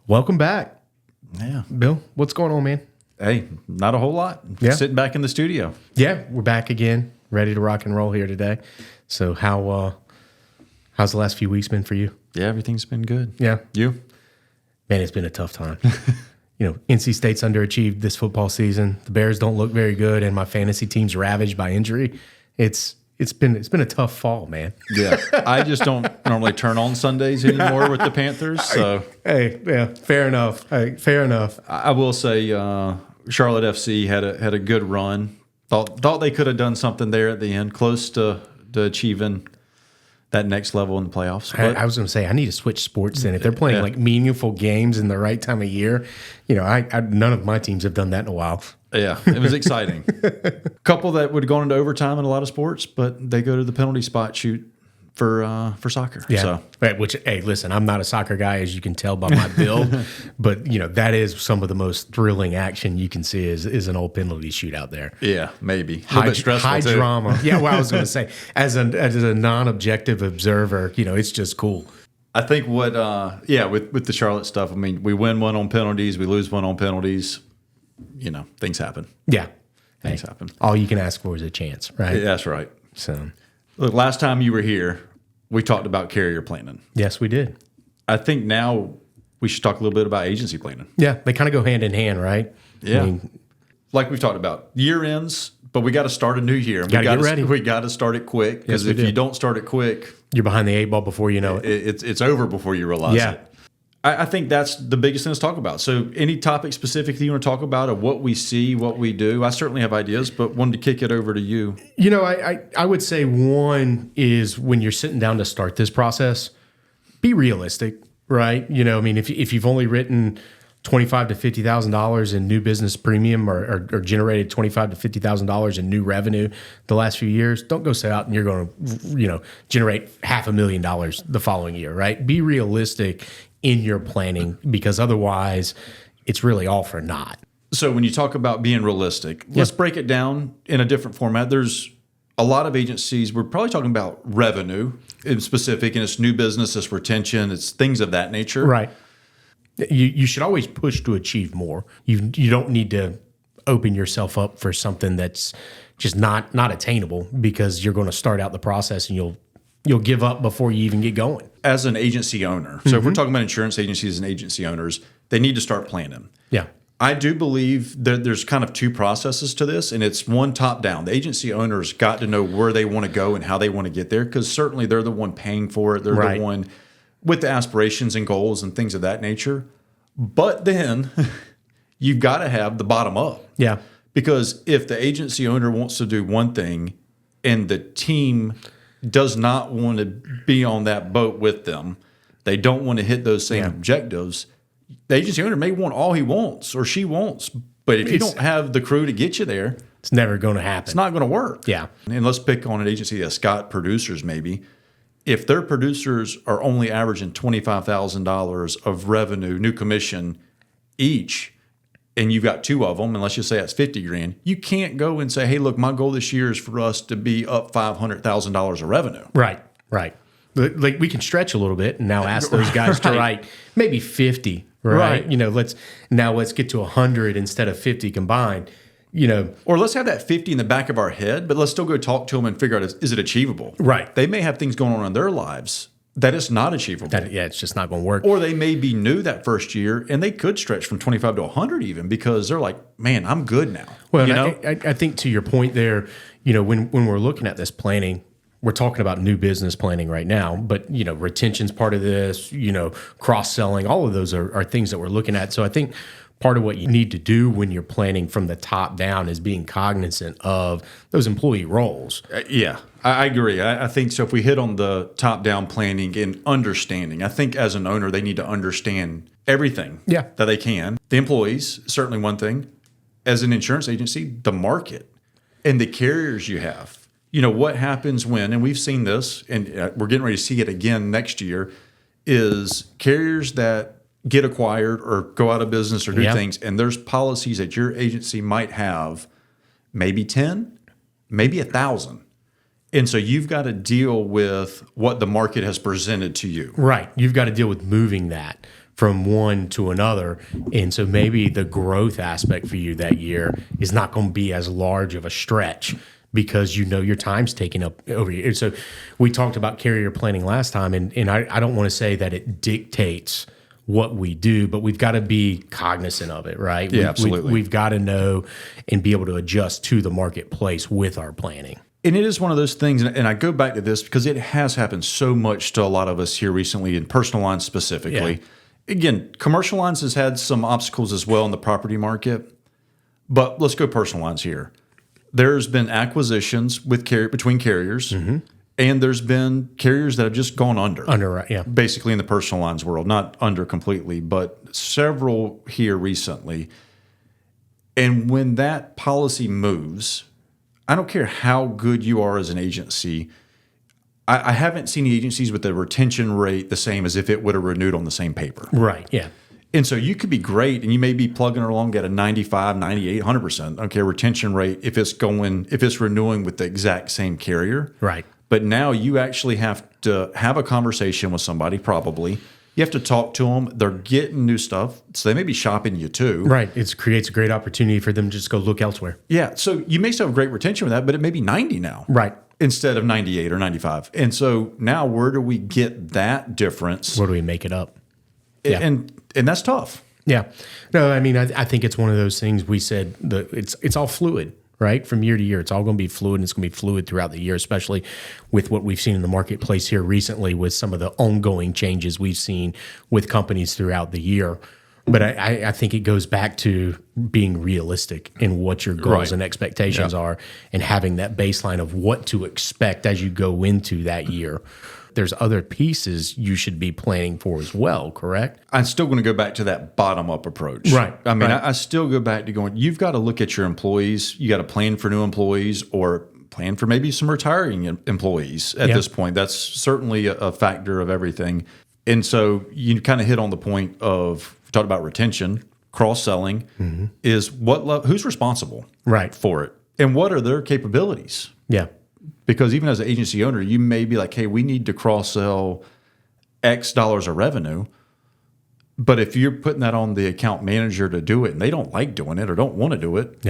Welcome back, Yeah. Bill. What's going on, man? Hey, not a whole lot. Yeah. Sitting back in the studio. Yeah, we're back again, ready to rock and roll here today. So how's the last few weeks been for you? Yeah, everything's been good. Yeah, You? man, it's been a tough time. NC State's underachieved this football season. The Bears don't look very good, and my fantasy team's ravaged by injury. It's been a tough fall, man. Yeah. I just don't normally turn on Sundays anymore with the Panthers. So Hey, yeah, fair enough. Hey, fair enough. I will say Charlotte FC had a good run. Thought they could have done something there at the end, close to achieving that next level in the playoffs. But I was going to say I need to switch sports then. If they're playing like meaningful games in the right time of year, none of my teams have done that in a while. yeah, it was exciting. Couple that would have gone into overtime in a lot of sports, but they go to the penalty spot shoot for soccer. Yeah. So Right, which, hey, listen, I'm not a soccer guy, as you can tell by my build, but that is some of the most thrilling action you can see is an old penalty shoot out there. yeah, maybe a little bit stressful High too. drama. Yeah, well, I was going to say, as a non-objective observer, it's just cool. I think with the Charlotte stuff, I mean, we win one on penalties, we lose one on penalties. Things happen. Yeah, Things happen. all you can ask for is a chance, right? Yeah, that's right. So, Look, last time you were here, we talked about carrier planning. yes, we did. I think now we should talk a little bit about agency planning. Yeah, they kind of go hand in hand, right? Yeah. Like we've talked about, year ends, but we got to start a new year. Gotta get ready. We got to start it quick because Yes, we if do. you don't start it quick, You're behind the 8 ball before you know it. it's over before you realize Yeah. it. I think that's the biggest thing to talk about. So any topic specifically you want to talk about of what we see, what we do, I certainly have ideas, but wanted to kick it over to you. I would say one is when you're sitting down to start this process, be realistic, right? If you've only written $25,000 to $50,000 in new business premium or generated $25,000 to $50,000 in new revenue the last few years, don't go sit out and you're going to generate $500,000 the following year, right? Be realistic in your planning, because otherwise it's really all for naught. So when you talk about being realistic, let's break it down in a different format. There's a lot of agencies, we're probably talking about revenue in specific, and it's new business, it's retention, it's things of that nature. Right. You should always push to achieve more. You don't need to open yourself up for something that's just not attainable, because you're going to start out the process and you'll give up before you even get going. As an agency owner, so if we're talking about insurance agencies and agency owners, they need to start planning. Yeah. I do believe that there's kind of two processes to this, and it's one top down. The agency owners got to know where they want to go and how they want to get there, because certainly they're the one paying for it. They're Right. the one with the aspirations and goals and things of that nature. But then you've got to have the bottom up. Yeah. Because if the agency owner wants to do one thing and the team does not want to be on that boat with them, they don't want to hit those same objectives, the agency owner may want all he wants or she wants, but if you don't have the crew to get you there, It's never going to happen. it's not going to work. Yeah. And let's pick on an agency that's got producers maybe. If their producers are only averaging $25,000 of revenue, new commission each, and you've got two of them, and let's just say that's $50,000, you can't go and say, hey, look, my goal this year is for us to be up $500,000 of revenue. Right. Like, we can stretch a little bit and now ask those guys to write maybe 50, right? Right. Let's get to 100 instead of 50 combined. Or let's have that 50 in the back of our head, but let's still go talk to them and figure out, is it achievable? Right. They may have things going on in their lives that it's not achievable. It's just not going to work. Or they may be new that first year, and they could stretch from 25 to 100 even, because they're like, man, I'm good now. Well, I think to your point there, when we're looking at this planning, we're talking about new business planning right now, but retention's part of this, cross-selling, all of those are things that we're looking at. So I think part of what you need to do when you're planning from the top down is being cognizant of those employee roles. Yeah, I agree. I think so. If we hit on the top-down planning and understanding, I think as an owner, they need to understand everything that they can. The employees, certainly one thing. As an insurance agency, the market and the carriers you have. What happens when, and we've seen this, and we're getting ready to see it again next year, is carriers that get acquired or go out of business or do things, and there's policies that your agency might have, maybe 10, maybe 1,000. And so you've got to deal with what the market has presented to you. Right. You've got to deal with moving that from one to another. And so maybe the growth aspect for you that year is not going to be as large of a stretch because your time's taken up over here. So we talked about carrier planning last time, and I don't want to say that it dictates what we do, but we've got to be cognizant of it, right? Yeah, absolutely. We've got to know and be able to adjust to the marketplace with our planning. And it is one of those things, and I go back to this because it has happened so much to a lot of us here recently, in personal lines specifically. Yeah. Again, commercial lines has had some obstacles as well in the property market, but let's go personal lines here. There's been acquisitions between carriers, and there's been carriers that have just gone under. Right, yeah. Basically in the personal lines world, not under completely, but several here recently. And when that policy moves, I don't care how good you are as an agency, I haven't seen agencies with the retention rate the same as if it would have renewed on the same paper. Right, yeah. And so you could be great and you may be plugging along at a 95, 98, 100%, okay, retention rate if it's renewing with the exact same carrier. Right. But now you actually have to have a conversation with somebody probably. You have to talk to them. They're getting new stuff, so they may be shopping you too. Right. It creates a great opportunity for them to just go look elsewhere. Yeah. So you may still have great retention with that, but it may be 90 now. Right. Instead of 98 or 95. And so now where do we get that difference? Where do we make it up? Yeah. And that's tough. Yeah. No, I mean, I think it's one of those things we said that it's all fluid, right? From year to year, it's all going to be fluid, and it's going to be fluid throughout the year, especially with what we've seen in the marketplace here recently with some of the ongoing changes we've seen with companies throughout the year. But I think it goes back to being realistic in what your goals and expectations are, and having that baseline of what to expect as you go into that year. There's other pieces you should be planning for as well, correct? I'm still going to go back to that bottom-up approach. Right. I mean, right. I still go back to going, you've got to look at your employees. You got to plan for new employees or plan for maybe some retiring employees at this point. That's certainly a factor of everything. And so you kind of hit on the point of, talk about retention, cross-selling, is who's responsible for it? And what are their capabilities? Yeah. Because even as an agency owner, you may be like, hey, we need to cross-sell X dollars of revenue. But if you're putting that on the account manager to do it and they don't like doing it or don't want to do it,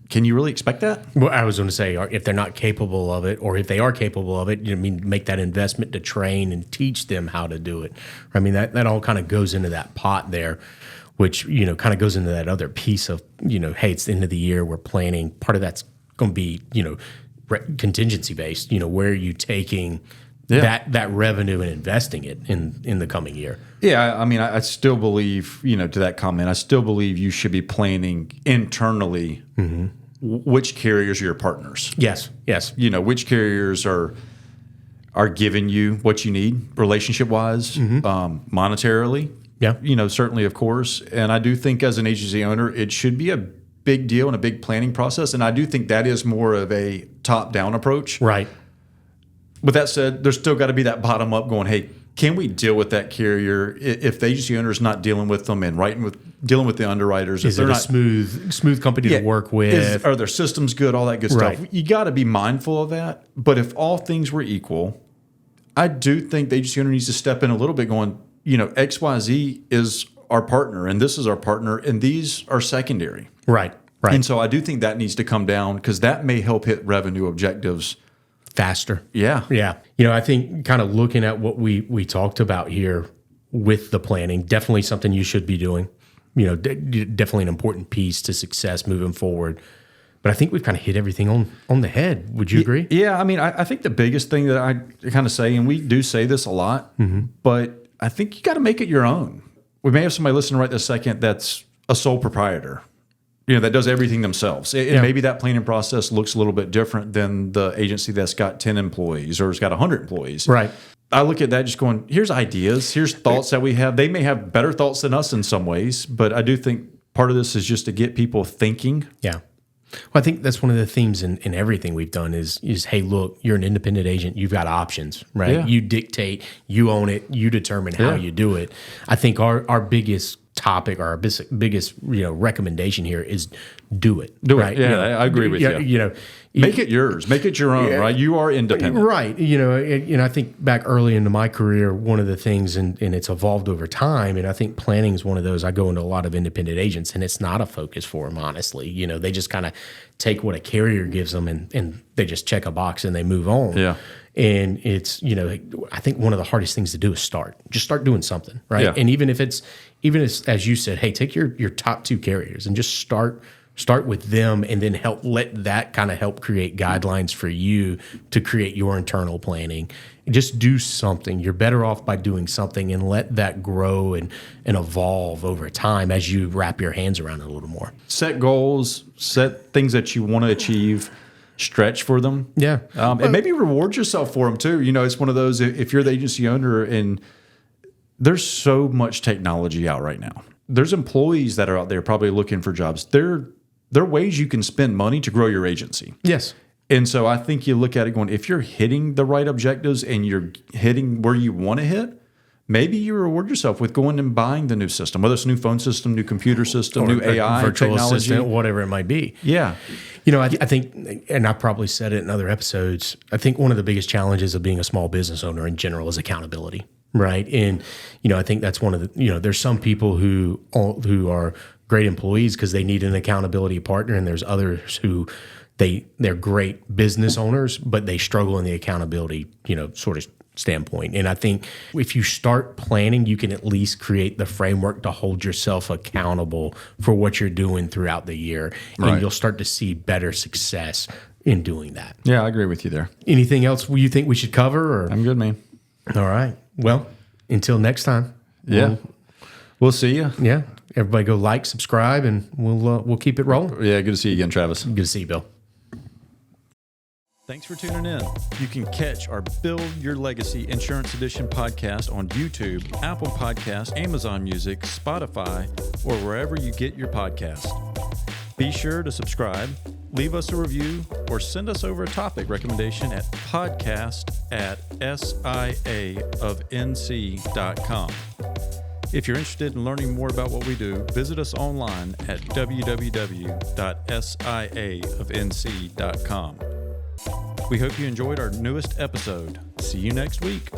can you really expect that? Well, I was going to say, if they're not capable of it, or if they are capable of it, make that investment to train and teach them how to do it. I mean, that all kind of goes into that pot there, which, kind of goes into that other piece of, hey, it's the end of the year, we're planning. Part of that's going to be, contingency based. Where are you taking that revenue and investing it in the coming year? Yeah, I mean, I still believe, to that comment, I still believe you should be planning internally which carriers are your partners. Yes. Which carriers are giving you what you need relationship-wise, monetarily. Yeah. Certainly, of course. And I do think as an agency owner, it should be a big deal and a big planning process. And I do think that is more of a top-down approach. Right. With that said, there's still got to be that bottom-up going, hey, can we deal with that carrier if the agency owner is not dealing with them and dealing with the underwriters? Is it a smooth company to work with? Are their systems good? All that good stuff. You got to be mindful of that. But if all things were equal, I do think the agency owner needs to step in a little bit going, XYZ is our partner and this is our partner and these are secondary. Right. And so I do think that needs to come down because that may help hit revenue objectives faster. Yeah. I think kind of looking at what we talked about here with the planning, definitely something you should be doing. Definitely an important piece to success moving forward. But I think we've kind of hit everything on the head. Would you agree? Yeah. I mean, I think the biggest thing that I kind of say, and we do say this a lot, but I think you got to make it your own. We may have somebody listening right this second that's a sole proprietor. That does everything themselves. And maybe that planning process looks a little bit different than the agency that's got 10 employees or has got 100 employees. Right. I look at that just going, here's ideas, here's thoughts that we have. They may have better thoughts than us in some ways, but I do think part of this is just to get people thinking. Yeah. Well, I think that's one of the themes in everything we've done is, hey, look, you're an independent agent. You've got options, right? Yeah. You dictate, you own it, you determine how you do it. I think our biggest topic or our biggest recommendation here is do it. Do right? it. Yeah, I agree with you. Make it yours. Make it your own, right? You are independent. Right. I think back early into my career, one of the things, and it's evolved over time, and I think planning is one of those. I go into a lot of independent agents, and it's not a focus for them, honestly. They just kind of take what a carrier gives them, and they just check a box and they move on. Yeah. And it's, I think one of the hardest things to do is just start doing something, right? Yeah. And even if as you said, hey, take your top 2 carriers and just start with them, and then let that kind of help create guidelines for you to create your internal planning. Just do something. You're better off by doing something, and let that grow and evolve over time as you wrap your hands around it a little more. Set goals, set things that you want to achieve, stretch for them. Yeah. And maybe reward yourself for them too. It's one of those, if you're the agency owner, and there's so much technology out right now. There's employees that are out there probably looking for jobs. There are ways you can spend money to grow your agency. Yes. And so I think you look at it going, if you're hitting the right objectives and you're hitting where you want to hit, maybe you reward yourself with going and buying the new system, whether it's a new phone system, new computer system, or new AI, virtual technology, assistant, whatever it might be. Yeah. I think, and I probably said it in other episodes, I think one of the biggest challenges of being a small business owner in general is accountability, right? And, I think that's one of the, there's some people who are great employees because they need an accountability partner, and there's others who they're great business owners, but they struggle in the accountability, sort of standpoint. And I think if you start planning, you can at least create the framework to hold yourself accountable for what you're doing throughout the year. And Right. you'll start to see better success in doing that. Yeah, I agree with you there. Anything else you think we should cover? Or? I'm good, man. All right. Well, until next time. Yeah. We'll see you. Yeah. Everybody go like, subscribe, and we'll keep it rolling. Yeah, good to see you again, Travis. Good to see you, Bill. Thanks for tuning in. You can catch our Build Your Legacy Insurance Edition podcast on YouTube, Apple Podcasts, Amazon Music, Spotify, or wherever you get your podcasts. Be sure to subscribe, leave us a review, or send us over a topic recommendation at podcast@siaofnc.com. If you're interested in learning more about what we do, visit us online at www.siaofnc.com. We hope you enjoyed our newest episode. See you next week.